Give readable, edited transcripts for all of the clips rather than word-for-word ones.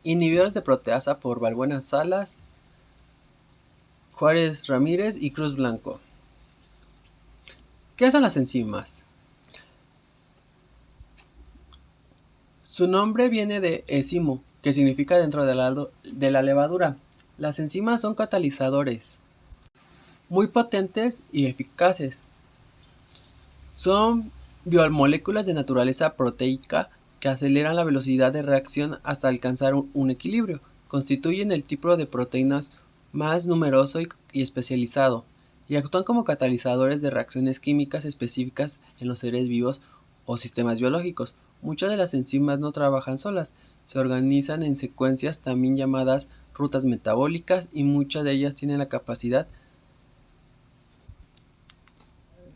Inhibidores de proteasa por Balbuena Salas, Juárez Ramírez y Cruz Blanco. ¿Qué son las enzimas? Su nombre viene de enzimo, que significa dentro de la levadura. Las enzimas son catalizadores muy potentes y eficaces. Son biomoléculas de naturaleza proteica que aceleran la velocidad de reacción hasta alcanzar un equilibrio. Constituyen el tipo de proteínas más numeroso y especializado, y actúan como catalizadores de reacciones químicas específicas en los seres vivos o sistemas biológicos. Muchas de las enzimas no trabajan solas, se organizan en secuencias también llamadas rutas metabólicas, y muchas de ellas tienen la capacidad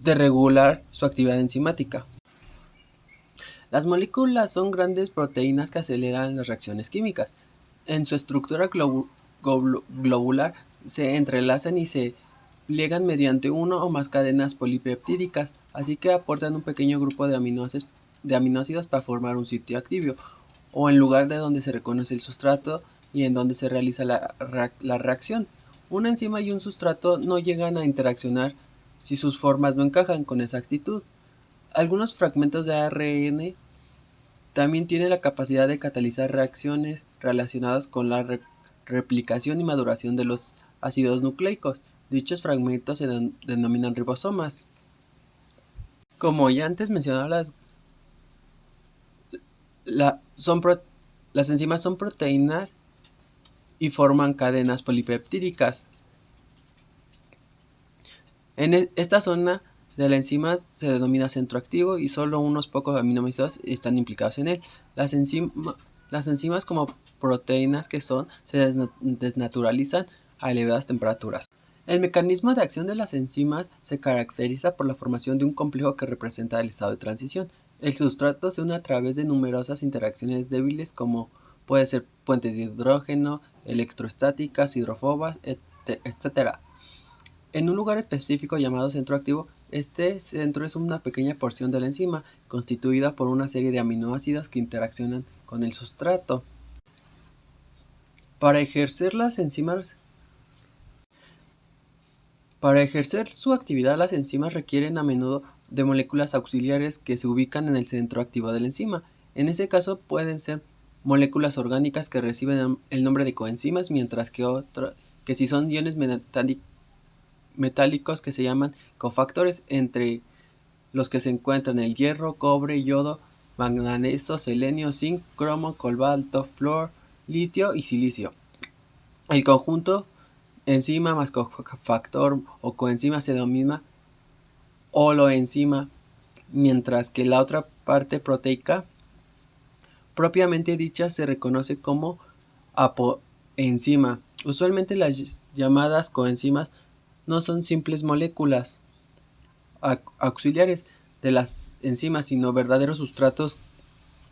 de regular su actividad enzimática. Las moléculas son grandes proteínas que aceleran las reacciones químicas. En su estructura globular se entrelazan y se pliegan mediante uno o más cadenas polipeptídicas, así que aportan un pequeño grupo de aminoácidos para formar un sitio activo, o en lugar de donde se reconoce el sustrato y en donde se realiza la reacción. Una enzima y un sustrato no llegan a interaccionar si sus formas no encajan con exactitud. Algunos fragmentos de ARN también tienen la capacidad de catalizar reacciones relacionadas con la replicación y maduración de los ácidos nucleicos. Dichos fragmentos se denominan ribosomas. Como ya antes mencionaba, las enzimas son proteínas y forman cadenas polipeptídicas. En esta zona de la enzima se denomina centro activo y solo unos pocos aminoácidos están implicados en él. Las enzimas, como proteínas que son, se desnaturalizan a elevadas temperaturas. El mecanismo de acción de las enzimas se caracteriza por la formación de un complejo que representa el estado de transición. El sustrato se une a través de numerosas interacciones débiles, como puede ser puentes de hidrógeno, electrostáticas, hidrofobas, etc. En un lugar específico llamado centro activo, este centro es una pequeña porción de la enzima, constituida por una serie de aminoácidos que interaccionan con el sustrato. Para ejercer su actividad, las enzimas requieren a menudo de moléculas auxiliares que se ubican en el centro activo de la enzima. En ese caso pueden ser moléculas orgánicas que reciben el nombre de coenzimas, mientras que si son iones metálicos que se llaman cofactores, entre los que se encuentran el hierro, cobre, yodo, manganeso, selenio, zinc, cromo, cobalto, flúor, litio y silicio. El conjunto enzima más cofactor o coenzima se denomina holoenzima, mientras que la otra parte proteica propiamente dicha se reconoce como apoenzima. Usualmente las llamadas coenzimas no son simples moléculas auxiliares de las enzimas, sino verdaderos sustratos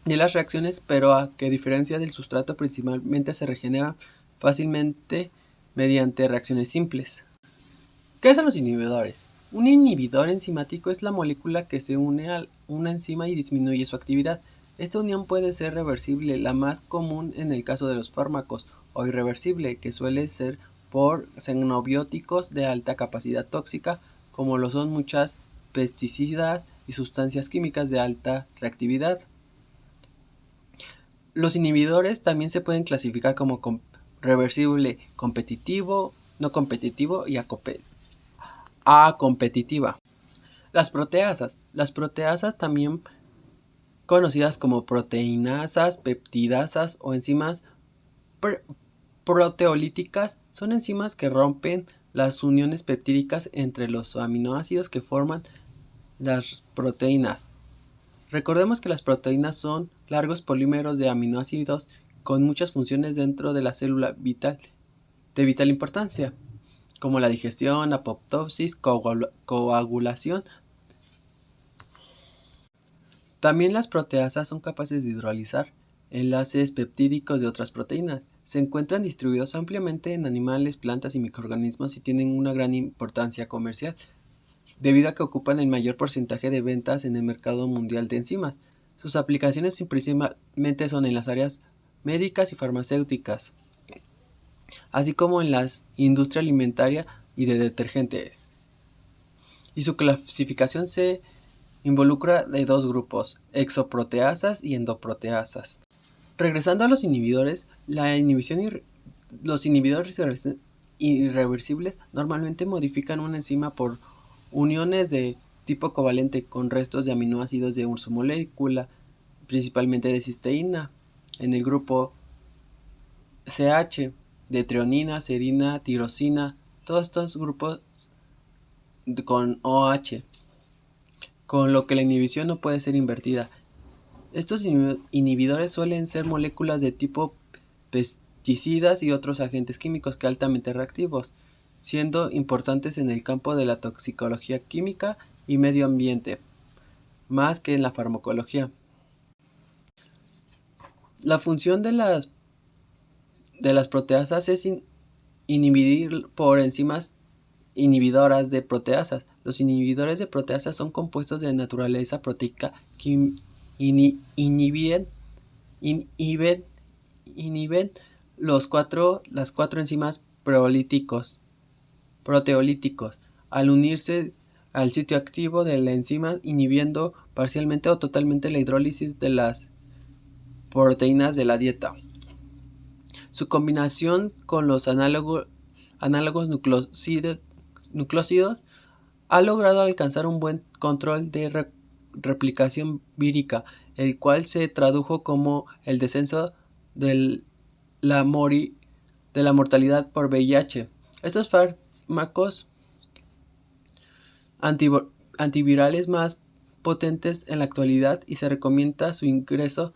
de las reacciones, pero a que diferencia del sustrato principalmente se regeneran fácilmente mediante reacciones simples. ¿Qué son los inhibidores? Un inhibidor enzimático es la molécula que se une a una enzima y disminuye su actividad. Esta unión puede ser reversible, la más común en el caso de los fármacos, o irreversible, que suele ser por xenobióticos de alta capacidad tóxica, como lo son muchas pesticidas y sustancias químicas de alta reactividad. Los inhibidores también se pueden clasificar como reversible, competitivo, no competitivo y acompetitiva. Las proteasas. Las proteasas, también conocidas como proteinasas, peptidasas o enzimas proteolíticas, son enzimas que rompen las uniones peptídicas entre los aminoácidos que forman las proteínas. Recordemos que las proteínas son largos polímeros de aminoácidos con muchas funciones dentro de la célula de vital importancia, como la digestión, apoptosis, coagulación. También las proteasas son capaces de hidrolizar enlaces peptídicos de otras proteínas. Se encuentran distribuidos ampliamente en animales, plantas y microorganismos y tienen una gran importancia comercial, debido a que ocupan el mayor porcentaje de ventas en el mercado mundial de enzimas. Sus aplicaciones principalmente son en las áreas médicas y farmacéuticas, así como en la industria alimentaria y de detergentes. Y su clasificación se involucra de dos grupos, exoproteasas y endoproteasas. Regresando a los inhibidores, los inhibidores irreversibles normalmente modifican una enzima por uniones de tipo covalente con restos de aminoácidos de su molécula, principalmente de cisteína, en el grupo CH, de treonina, serina, tirosina, todos estos grupos con OH, con lo que la inhibición no puede ser invertida. Estos inhibidores suelen ser moléculas de tipo pesticidas y otros agentes químicos que altamente reactivos, siendo importantes en el campo de la toxicología química y medio ambiente, más que en la farmacología. La función de las proteasas es inhibir por enzimas inhibidoras de proteasas. Los inhibidores de proteasas son compuestos de naturaleza proteica que inhiben las cuatro enzimas proteolíticos al unirse al sitio activo de la enzima, inhibiendo parcialmente o totalmente la hidrólisis de las proteínas de la dieta. Su combinación con los análogos nucleósidos ha logrado alcanzar un buen control de replicación vírica, el cual se tradujo como el descenso de la mortalidad por VIH. Estos fármacos antivirales más potentes en la actualidad y se recomienda su ingreso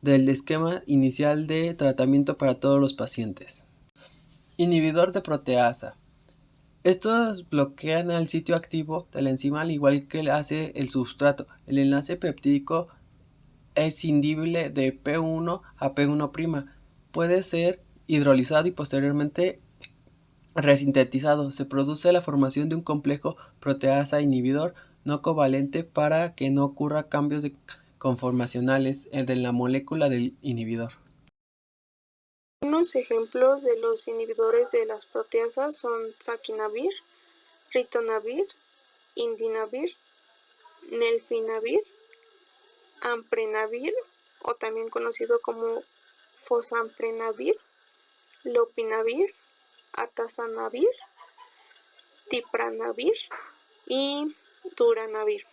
del esquema inicial de tratamiento para todos los pacientes. Inhibidor de proteasa. Estos bloquean el sitio activo de la enzima al igual que hace el sustrato. El enlace peptídico escindible de P1 a P1'. Puede ser hidrolizado y posteriormente resintetizado. Se produce la formación de un complejo proteasa inhibidor no covalente para que no ocurra cambios conformacionales de la molécula del inhibidor. Unos ejemplos de los inhibidores de las proteasas son saquinavir, ritonavir, indinavir, nelfinavir, amprenavir, o también conocido como fosamprenavir, lopinavir, atazanavir, tipranavir y duranavir.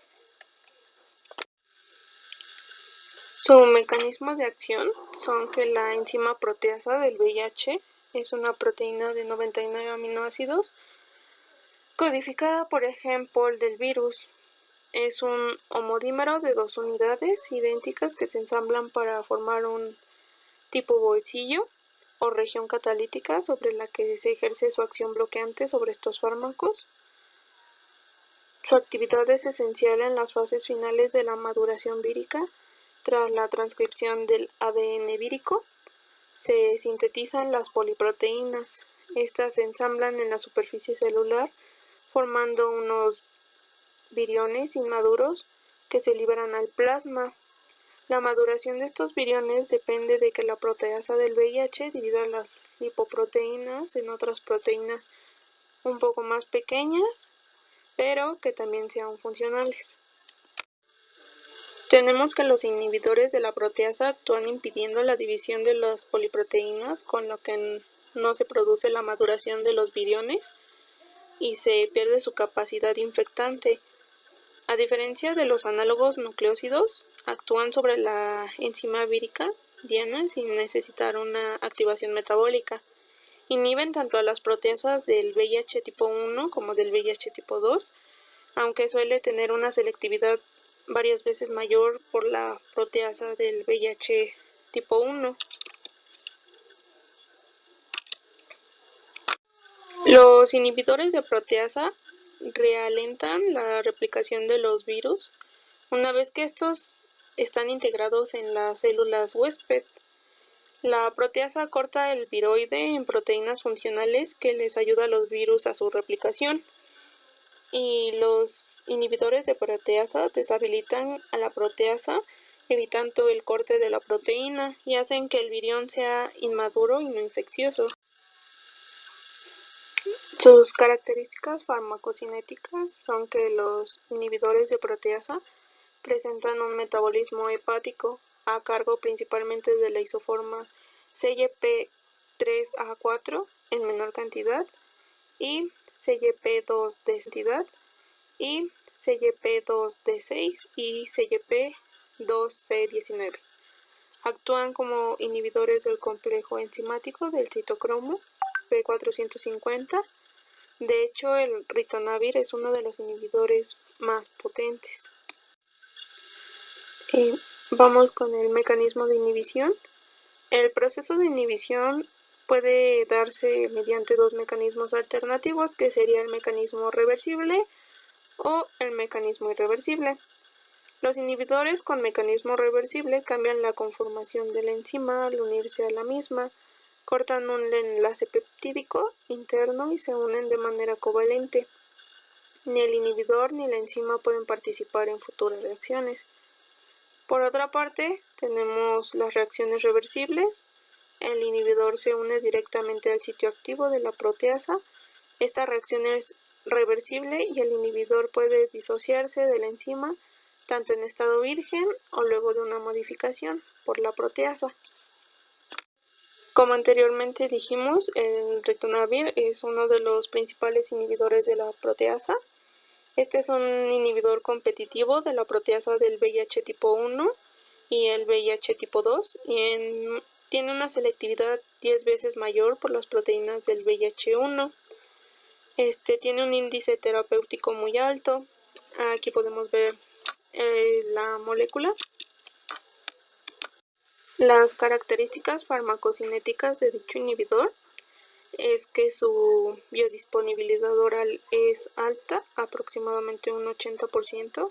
Su mecanismo de acción son que la enzima proteasa del VIH es una proteína de 99 aminoácidos codificada por ejemplo del virus. Es un homodímero de dos unidades idénticas que se ensamblan para formar un tipo bolsillo o región catalítica sobre la que se ejerce su acción bloqueante sobre estos fármacos. Su actividad es esencial en las fases finales de la maduración vírica. Tras la transcripción del ADN vírico, se sintetizan las poliproteínas. Estas se ensamblan en la superficie celular, formando unos viriones inmaduros que se liberan al plasma. La maduración de estos viriones depende de que la proteasa del VIH divida las lipoproteínas en otras proteínas un poco más pequeñas, pero que también sean funcionales. Tenemos que los inhibidores de la proteasa actúan impidiendo la división de las poliproteínas, con lo que no se produce la maduración de los viriones y se pierde su capacidad infectante. A diferencia de los análogos nucleósidos, actúan sobre la enzima vírica diana sin necesitar una activación metabólica. Inhiben tanto a las proteasas del VIH tipo 1 como del VIH tipo 2, aunque suele tener una selectividad varias veces mayor por la proteasa del VIH tipo 1. Los inhibidores de proteasa realentan la replicación de los virus una vez que estos están integrados en las células huésped. La proteasa corta el viroide en proteínas funcionales que les ayuda a los virus a su replicación. Y los inhibidores de proteasa deshabilitan a la proteasa evitando el corte de la proteína y hacen que el virión sea inmaduro y no infeccioso. Sus características farmacocinéticas son que los inhibidores de proteasa presentan un metabolismo hepático a cargo principalmente de la isoforma CYP3A4 en menor cantidad y CYP2D y CYP2D6 y CYP2C19. Actúan como inhibidores del complejo enzimático del citocromo P450. De hecho, el ritonavir es uno de los inhibidores más potentes. Vamos con el mecanismo de inhibición. El proceso de inhibición puede darse mediante dos mecanismos alternativos, que sería el mecanismo reversible o el mecanismo irreversible. Los inhibidores con mecanismo reversible cambian la conformación de la enzima al unirse a la misma, cortan un enlace peptídico interno y se unen de manera covalente. Ni el inhibidor ni la enzima pueden participar en futuras reacciones. Por otra parte, tenemos las reacciones reversibles. El inhibidor se une directamente al sitio activo de la proteasa. Esta reacción es reversible y el inhibidor puede disociarse de la enzima tanto en estado virgen o luego de una modificación por la proteasa. Como anteriormente dijimos, el ritonavir es uno de los principales inhibidores de la proteasa. Este es un inhibidor competitivo de la proteasa del VIH tipo 1 y el VIH tipo 2 y tiene una selectividad 10 veces mayor por las proteínas del VIH1. Tiene un índice terapéutico muy alto. Aquí podemos ver la molécula. Las características farmacocinéticas de dicho inhibidor es que su biodisponibilidad oral es alta, aproximadamente un 80%,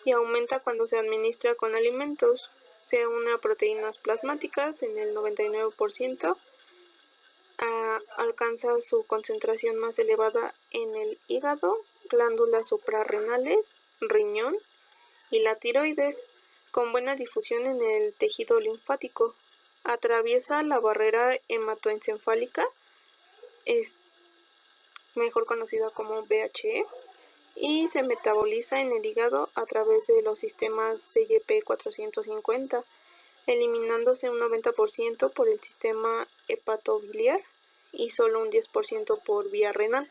y aumenta cuando se administra con alimentos. Se une a proteínas plasmáticas en el 99%, alcanza su concentración más elevada en el hígado, glándulas suprarrenales, riñón y la tiroides, con buena difusión en el tejido linfático. Atraviesa la barrera hematoencefálica, es mejor conocida como VHE, y se metaboliza en el hígado a través de los sistemas CYP450, eliminándose un 90% por el sistema hepatobiliar y solo un 10% por vía renal.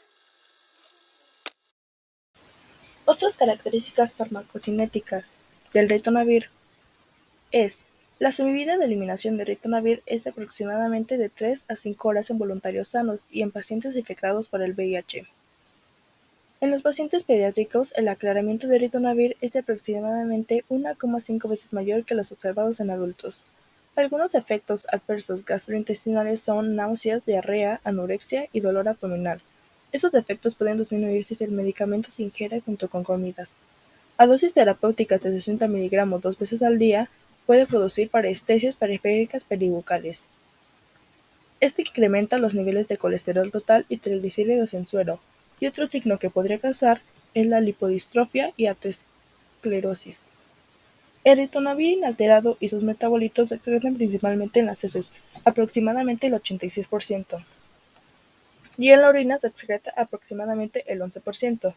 Otras características farmacocinéticas del ritonavir es: la semivida de eliminación de ritonavir es de aproximadamente de 3 a 5 horas en voluntarios sanos y en pacientes infectados por el VIH. En los pacientes pediátricos, el aclaramiento de ritonavir es de aproximadamente 1,5 veces mayor que los observados en adultos. Algunos efectos adversos gastrointestinales son náuseas, diarrea, anorexia y dolor abdominal. Estos efectos pueden disminuir si el medicamento se ingiere junto con comidas. A dosis terapéuticas de 60 mg 2 veces al día, puede producir parestesias periféricas peribucales. Este incrementa los niveles de colesterol total y triglicéridos en suero, y otro signo que podría causar es la lipodistrofia y aterosclerosis. El ritonavir inalterado y sus metabolitos se excretan principalmente en las heces, aproximadamente el 86%, y en la orina se excreta aproximadamente el 11%.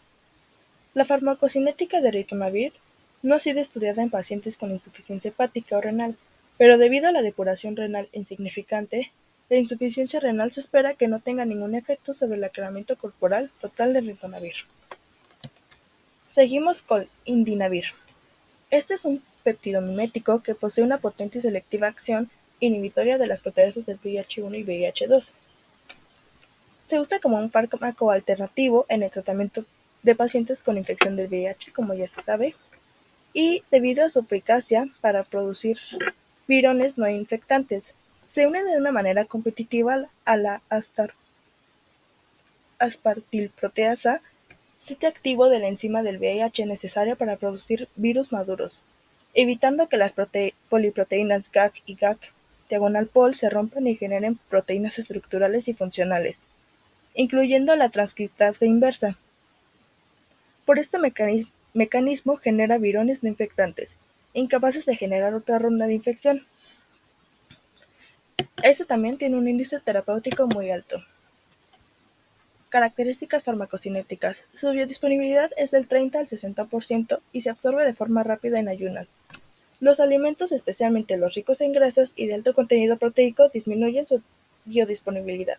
La farmacocinética de ritonavir no ha sido estudiada en pacientes con insuficiencia hepática o renal, pero debido a la depuración renal insignificante, la insuficiencia renal se espera que no tenga ningún efecto sobre el aclaramiento corporal total de ritonavir. Seguimos con indinavir. Este es un peptidomimético que posee una potente y selectiva acción inhibitoria de las proteasas del VIH1 y VIH2. Se usa como un fármaco alternativo en el tratamiento de pacientes con infección del VIH, como ya se sabe, y debido a su eficacia para producir virones no infectantes, se unen de una manera competitiva a la aspartilproteasa, sitio activo de la enzima del VIH necesaria para producir virus maduros, evitando que las poliproteínas GAG y GAG-POL se rompan y generen proteínas estructurales y funcionales, incluyendo la transcriptasa inversa. Por este mecanismo genera virones no infectantes, incapaces de generar otra ronda de infección. Este también tiene un índice terapéutico muy alto. Características farmacocinéticas. Su biodisponibilidad es del 30 al 60% y se absorbe de forma rápida en ayunas. Los alimentos, especialmente los ricos en grasas y de alto contenido proteico, disminuyen su biodisponibilidad.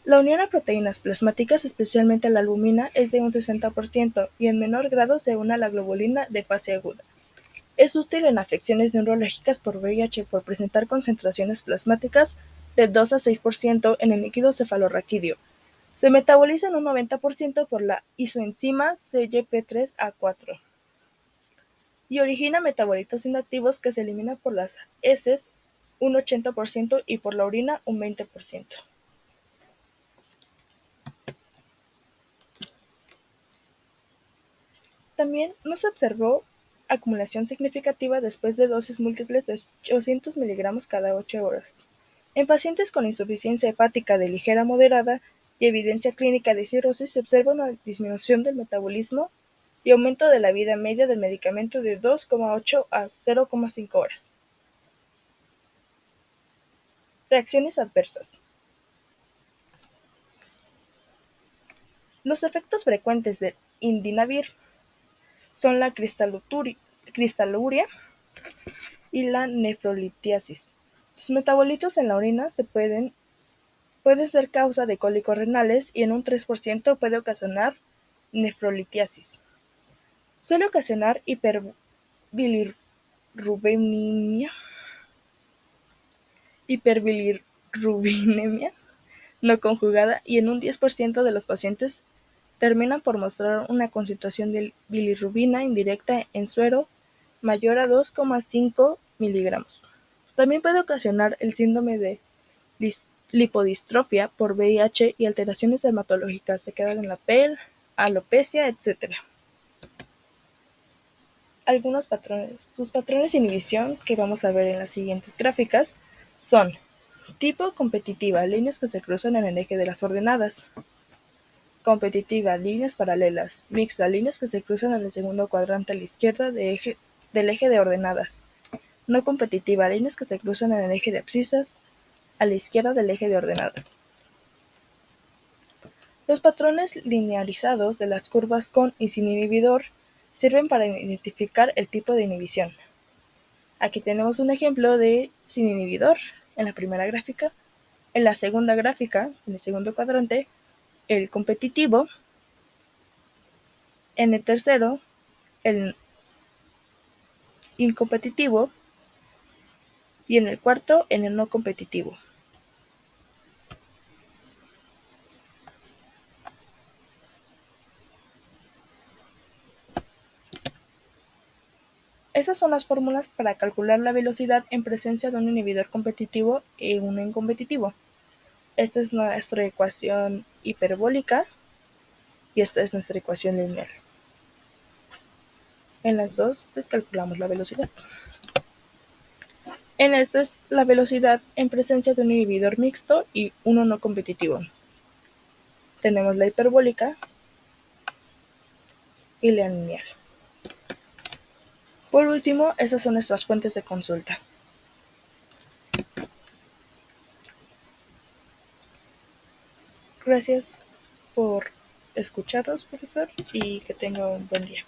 La unión a proteínas plasmáticas, especialmente la albumina, es de un 60% y en menor grado se une a la globulina de fase aguda. Es útil en afecciones neurológicas por VIH por presentar concentraciones plasmáticas de 2 a 6% en el líquido cefalorraquídeo. Se metaboliza en un 90% por la isoenzima CYP3A4 y origina metabolitos inactivos que se eliminan por las heces un 80% y por la orina un 20%. También no se observó acumulación significativa después de dosis múltiples de 800 mg cada 8 horas. En pacientes con insuficiencia hepática de ligera a moderada y evidencia clínica de cirrosis se observa una disminución del metabolismo y aumento de la vida media del medicamento de 2,8 a 0,5 horas. Reacciones adversas. Los efectos frecuentes del indinavir son la cristaluria y la nefrolitiasis. Sus metabolitos en la orina puede ser causa de cólicos renales y en un 3% puede ocasionar nefrolitiasis. Suele ocasionar hiperbilirrubinemia no conjugada y en un 10% de los pacientes terminan por mostrar una concentración de bilirrubina indirecta en suero mayor a 2,5 miligramos. También puede ocasionar el síndrome de lipodistrofia por VIH y alteraciones dermatológicas, sequedad en la piel, alopecia, etc. Algunos patrones. Sus patrones de inhibición, que vamos a ver en las siguientes gráficas, son tipo competitiva, líneas que se cruzan en el eje de las ordenadas. Competitiva, líneas paralelas. Mixta, líneas que se cruzan en el segundo cuadrante a la izquierda del eje de ordenadas. No competitiva, líneas que se cruzan en el eje de abscisas a la izquierda del eje de ordenadas. Los patrones linearizados de las curvas con y sin inhibidor sirven para identificar el tipo de inhibición. Aquí tenemos un ejemplo de sin inhibidor en la primera gráfica. En la segunda gráfica, en el segundo cuadrante, el competitivo. En el tercero, el incompetitivo. Y en el cuarto, en el no competitivo. Esas son las fórmulas para calcular la velocidad en presencia de un inhibidor competitivo y uno incompetitivo. Esta es nuestra ecuación hiperbólica y esta es nuestra ecuación lineal. En las dos, pues calculamos la velocidad. En esta es la velocidad en presencia de un inhibidor mixto y uno no competitivo. Tenemos la hiperbólica y la lineal. Por último, esas son nuestras fuentes de consulta. Gracias por escucharnos, profesor, y que tenga un buen día.